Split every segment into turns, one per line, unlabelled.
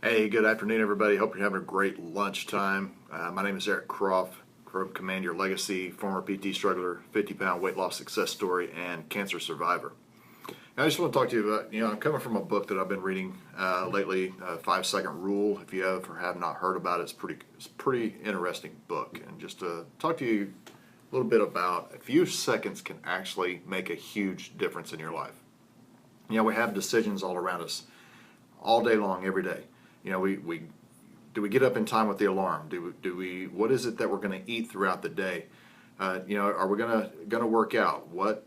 Hey, good afternoon, everybody. Hope you're having a great lunchtime. My name is Eric Croft from Command Your Legacy, former PT struggler, 50-pound weight loss success story, and cancer survivor. And I just want to talk to you about, I'm coming from a book that I've been reading lately, 5-Second Rule. If you have or have not heard about it, it's a pretty interesting book. And just to talk to you a little bit about a few seconds can actually make a huge difference in your life. We have decisions all around us all day long, every day. We do we get up in time with the alarm? Do we what is it that we're going to eat throughout the day? Are we going to work out? What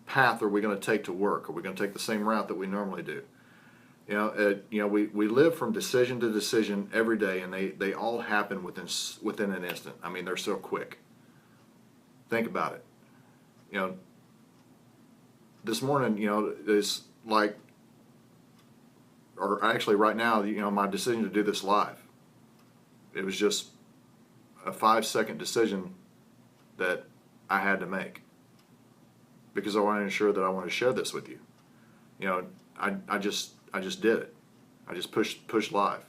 path are we going to take to work? Are we going to take the same route that we normally do? We live from decision to decision every day, and they all happen within an instant. I mean, they're so quick. Think about it. This morning, is like, or actually right now, my decision to do this live. It was just a 5-second decision that I had to make because I wanted to ensure that I want to share this with you. I just did it. I just pushed live.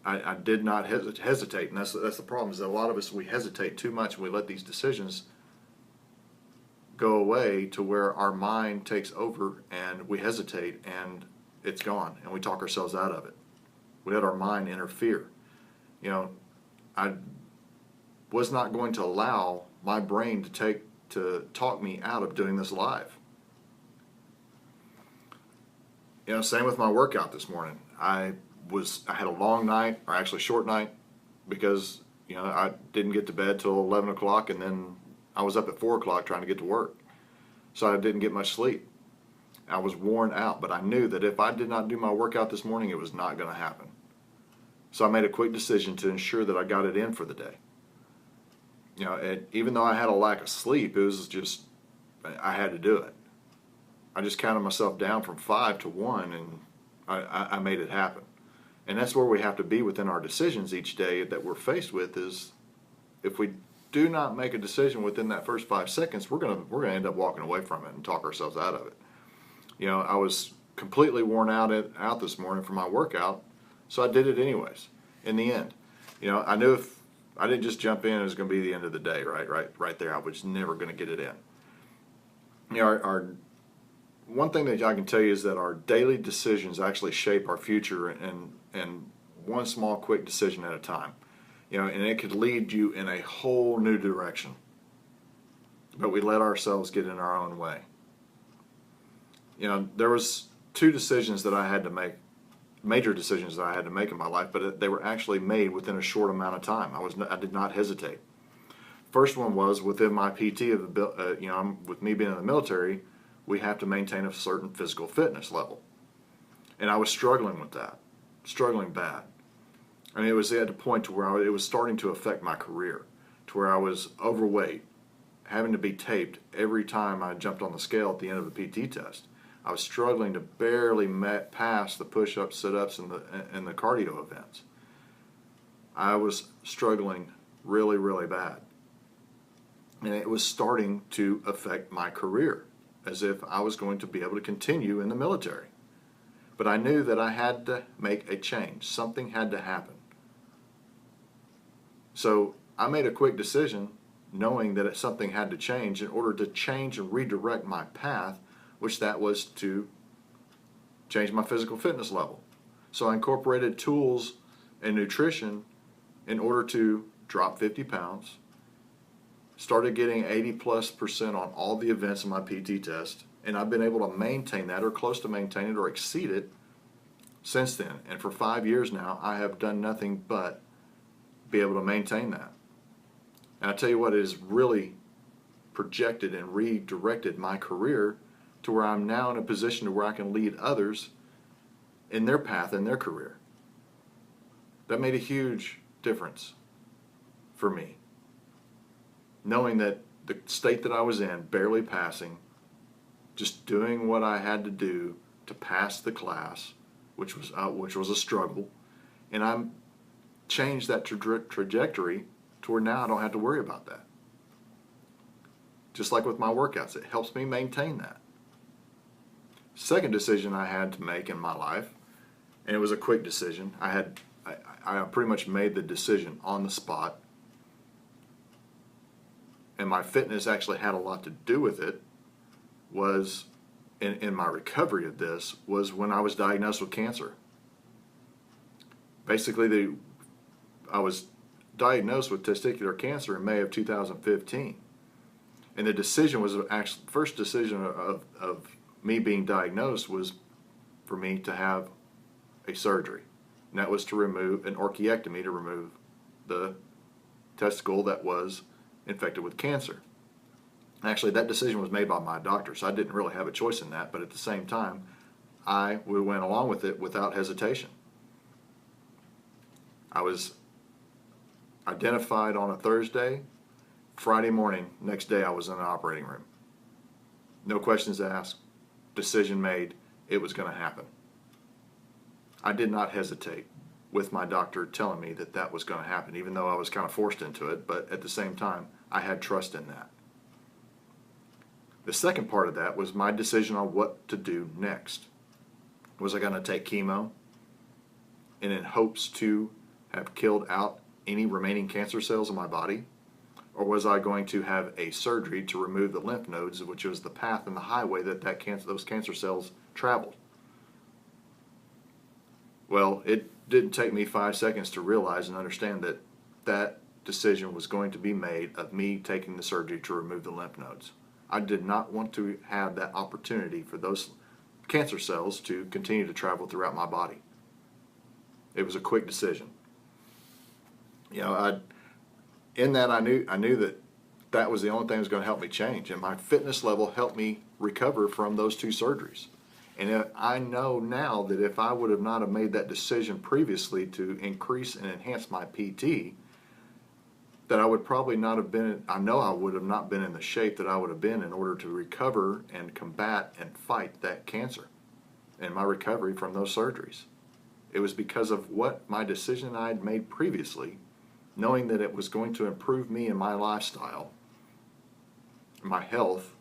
I did not hesitate, and that's the problem. Is that a lot of us, we hesitate too much, and we let these decisions go away to where our mind takes over, and we hesitate, and it's gone, and we talk ourselves out of it. We let our mind interfere. I was not going to allow my brain to talk me out of doing this live. Same with my workout this morning. I had a long night, or actually short night, because I didn't get to bed till 11 o'clock, and then I was up at 4 o'clock trying to get to work, so I didn't get much sleep. I was worn out, but I knew that if I did not do my workout this morning, it was not going to happen. So I made a quick decision to ensure that I got it in for the day. Even though I had a lack of sleep, it was just, I had to do it. I just counted myself down from 5 to 1, and I made it happen. And that's where we have to be within our decisions each day that we're faced with. Is if we do not make a decision within that first 5 seconds, we're gonna end up walking away from it and talk ourselves out of it. I was completely worn out this morning from my workout, so I did it anyways. In the end, I knew if I didn't just jump in, it was going to be the end of the day. Right there, I was never going to get it in. Our one thing that I can tell you is that our daily decisions actually shape our future, and one small, quick decision at a time. And it could lead you in a whole new direction. But we let ourselves get in our own way. There was 2 decisions that I had to make, major decisions that I had to make in my life, but they were actually made within a short amount of time. I did not hesitate. First one was within my PT of the, with me being in the military, we have to maintain a certain physical fitness level, and I was struggling with that, struggling bad. I mean, it was at the point to where it was starting to affect my career, to where I was overweight, having to be taped every time I jumped on the scale at the end of a PT test. I was struggling to barely pass the push-ups, sit-ups, and the cardio events. I was struggling really, really bad. And it was starting to affect my career, as if I was going to be able to continue in the military. But I knew that I had to make a change. Something had to happen. So I made a quick decision, knowing that something had to change in order to change and redirect my path, which that was to change my physical fitness level. So I incorporated tools and nutrition in order to drop 50 pounds, started getting 80+% on all the events in my PT test, and I've been able to maintain that, or close to maintain it, or exceed it since then. And for 5 years now, I have done nothing but be able to maintain that. And I tell you what, it has really projected and redirected my career to where I'm now in a position to where I can lead others in their path in their career. That made a huge difference for me. Knowing that the state that I was in, barely passing, just doing what I had to do to pass the class, which was a struggle, and I changed that trajectory to where now I don't have to worry about that. Just like with my workouts, it helps me maintain that. Second decision I had to make in my life and it was a quick decision. I pretty much made the decision on the spot, and my fitness actually had a lot to do with it. Was in my recovery of this was when I was diagnosed with cancer. Basically, I was diagnosed with testicular cancer in May of 2015. And the decision was actually, first decision of me being diagnosed was for me to have a surgery. And that was to remove an orchiectomy, to remove the testicle that was infected with cancer. Actually, that decision was made by my doctor, so I didn't really have a choice in that, but at the same time, I went along with it without hesitation. I was identified on a Thursday. Friday morning, next day I was in the operating room. No questions asked, decision made, it was going to happen. I did not hesitate with my doctor telling me that that was going to happen, even though I was kind of forced into it, but at the same time, I had trust in that. The second part of that was my decision on what to do next. Was I going to take chemo and in hopes to have killed out any remaining cancer cells in my body? Or was I going to have a surgery to remove the lymph nodes, which was the path and the highway that those cancer cells traveled? Well, it didn't take me 5 seconds to realize and understand that that decision was going to be made of me taking the surgery to remove the lymph nodes. I did not want to have that opportunity for those cancer cells to continue to travel throughout my body. It was a quick decision. In that I knew that was the only thing that was going to help me change, and my fitness level helped me recover from those 2 surgeries. And I know now that if I would have not have made that decision previously to increase and enhance my PT, that I would probably not have been, I know I would have not been in the shape that I would have been in order to recover and combat and fight that cancer and my recovery from those surgeries. It was because of what my decision I had made previously, knowing that it was going to improve me and my lifestyle, my health,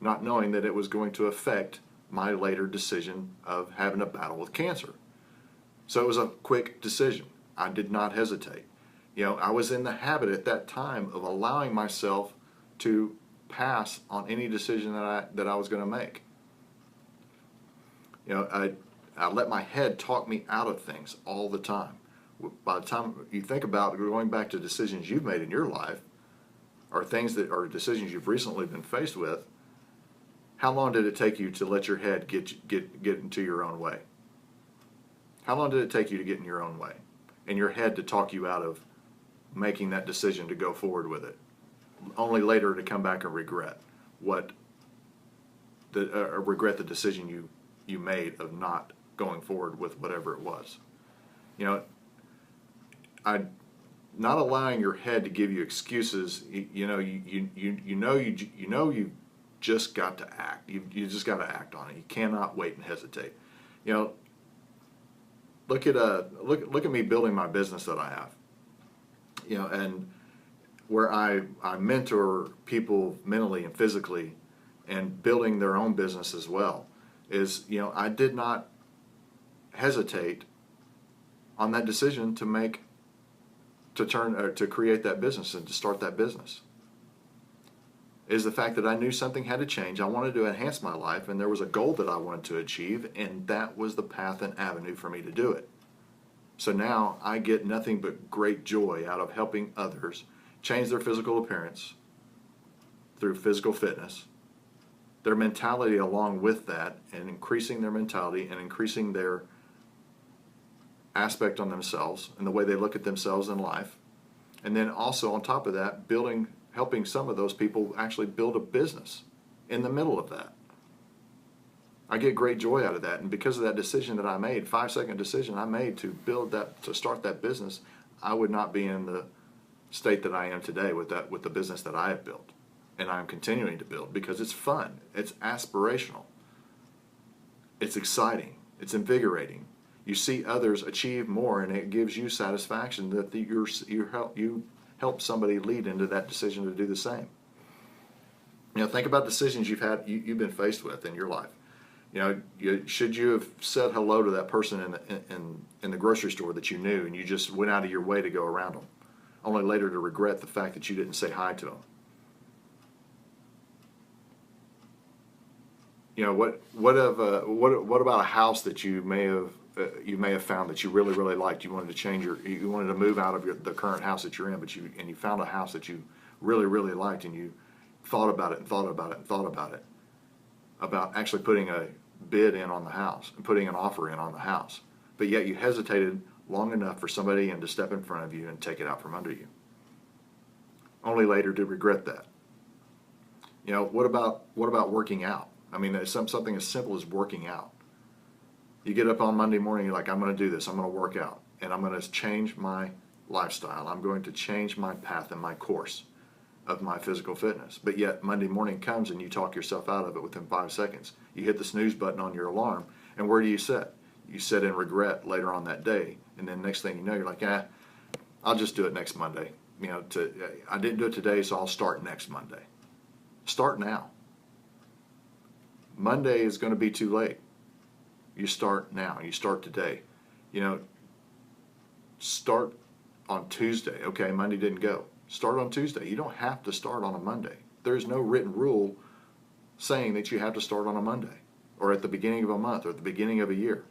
not knowing that it was going to affect my later decision of having a battle with cancer. So it was a quick decision. I did not hesitate. I was in the habit at that time of allowing myself to pass on any decision that I was going to make. I let my head talk me out of things all the time. By the time you think about going back to decisions you've made in your life, or things that are decisions you've recently been faced with, how long did it take you to let your head get into your own way? How long did it take you to get in your own way, and your head to talk you out of making that decision to go forward with it, only later to come back and regret regret the decision you made of not going forward with whatever it was. Not allowing your head to give you excuses. You just got to act. You just got to act on it. You cannot wait and hesitate. Look at me building my business that I have. And where I mentor people mentally and physically, and building their own business as well. Is I did not hesitate on that decision to create that business and to start that business. Is the fact that I knew something had to change. I wanted to enhance my life, and there was a goal that I wanted to achieve, and that was the path and avenue for me to do it. So now I get nothing but great joy out of helping others change their physical appearance through physical fitness, their mentality along with that, and increasing their mentality and increasing their aspect on themselves and the way they look at themselves in life. And then also on top of that, helping some of those people actually build a business in the middle of that. I get great joy out of that, and because of that decision that I made, 5-second decision I made to start that business, I would not be in the state that I am today with the business that I have built, and I'm continuing to build, because it's fun, it's aspirational, it's exciting, it's invigorating. You see others achieve more, and it gives you satisfaction that you help somebody lead into that decision to do the same. Think about decisions you've been faced with in your life. Should you have said hello to that person in the grocery store that you knew and you just went out of your way to go around them, only later to regret the fact that you didn't say hi to them? What about a house that you may have found that you really really liked? You wanted to you wanted to move out of the current house that you're in, but you found a house that you really really liked, and you thought about it and thought about it and thought about it, about actually putting a bid in on the house and putting an offer in on the house, but yet you hesitated long enough for somebody to step in front of you and take it out from under you, only later to regret that. What about working out? I mean, it's something as simple as working out. You get up on Monday morning, you're like, I'm going to do this, I'm going to work out, and I'm going to change my lifestyle. I'm going to change my path and my course of my physical fitness. But yet Monday morning comes and you talk yourself out of it within 5 seconds. You hit the snooze button on your alarm, and where do you sit? You sit in regret later on that day, and then next thing you know, you're like, I'll just do it next Monday. I didn't do it today, so I'll start next Monday. Start now. Monday is going to be too late. You start now. You start today. Start on Tuesday. Okay, Monday didn't go. Start on Tuesday. You don't have to start on a Monday. There's no written rule saying that you have to start on a Monday or at the beginning of a month or at the beginning of a year.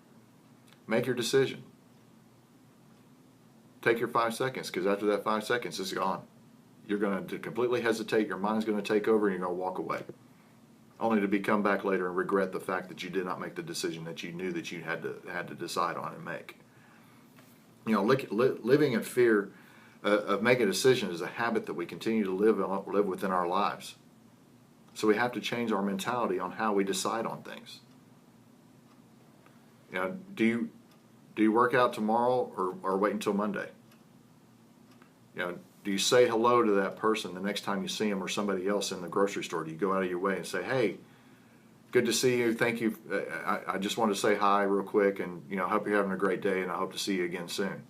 Make your decision. Take your 5 seconds, because after that 5 seconds is gone. You're going to completely hesitate. Your mind's going to take over, and you're going to walk away, only to come back later and regret the fact that you did not make the decision that you knew that you had to decide on and make. Living in fear of making a decision is a habit that we continue to live within our lives. So we have to change our mentality on how we decide on things. Do you work out tomorrow or wait until Monday? Do you say hello to that person the next time you see them or somebody else in the grocery store? Do you go out of your way and say, hey, good to see you, thank you, I just wanted to say hi real quick, and I hope you're having a great day, and I hope to see you again soon,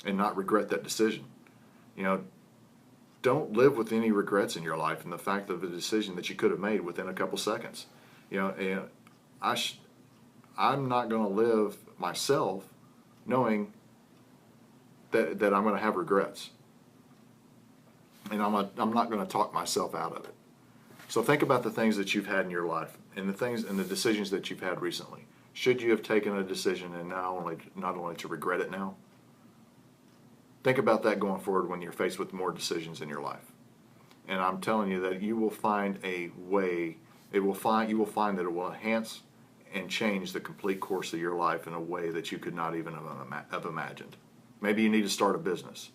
and not regret that decision. Don't live with any regrets in your life and the fact of the decision that you could have made within a couple seconds. And I'm not going to live myself knowing that I'm going to have regrets, and I'm not going to talk myself out of it. So think about the things that you've had in your life and the decisions that you've had recently. Should you have taken a decision and not only to regret it now? Think about that going forward when you're faced with more decisions in your life. And I'm telling you that you will find a way. You will find that it will enhance and change the complete course of your life in a way that you could not even have imagined. Maybe you need to start a business.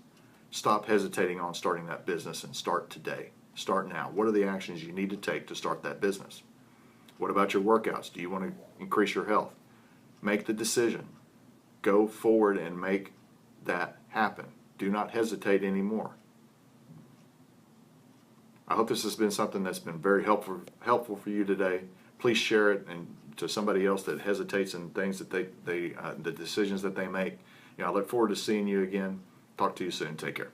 Stop hesitating on starting that business and start today. Start now. What are the actions you need to take to start that business? What about your workouts? Do you want to increase your health? Make the decision. Go forward and make that happen. Do not hesitate anymore. I hope this has been something that's been very helpful for you today. Please share it and to somebody else that hesitates in things that the decisions that they make. I look forward to seeing you again. Talk to you soon. Take care.